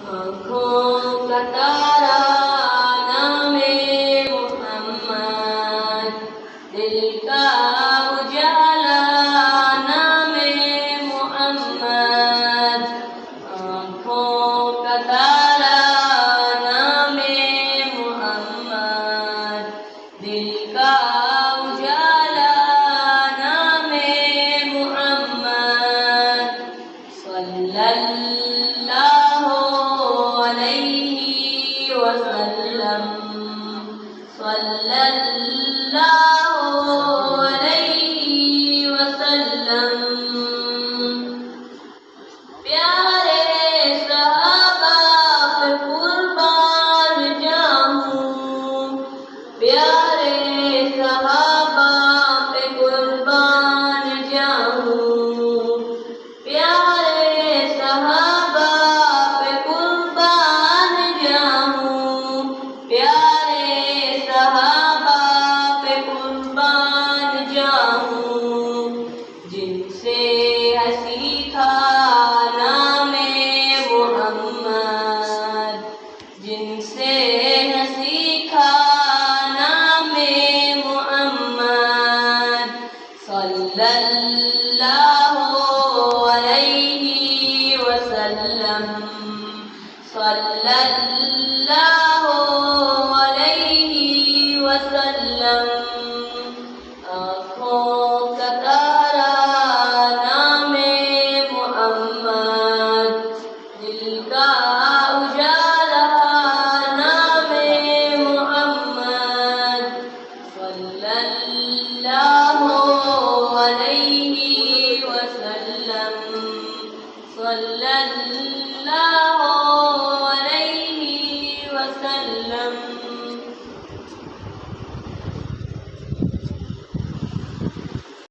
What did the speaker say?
آنکھوں کا تارا نام محمد، دل کا اجالا نام محمد، آنکھوں کا تارا نام محمد، دل کا اجالا نام محمد، صلی اللہ علیہ وسلم، صلی اللہ علیہ وسلم۔ پیارے صحابہ پہ قربان جاؤں، پیارے صحابہ پہ قربان جاؤں، پیارے صحابہ پہ قربان جاؤں، پیارے صحابہ پہ قربان جاؤں، جن سے ہے سیکھا نام محمد، جن سے ہے سیکھا نام محمد، صلی اللہ علیہ وسلم، صلی اللہ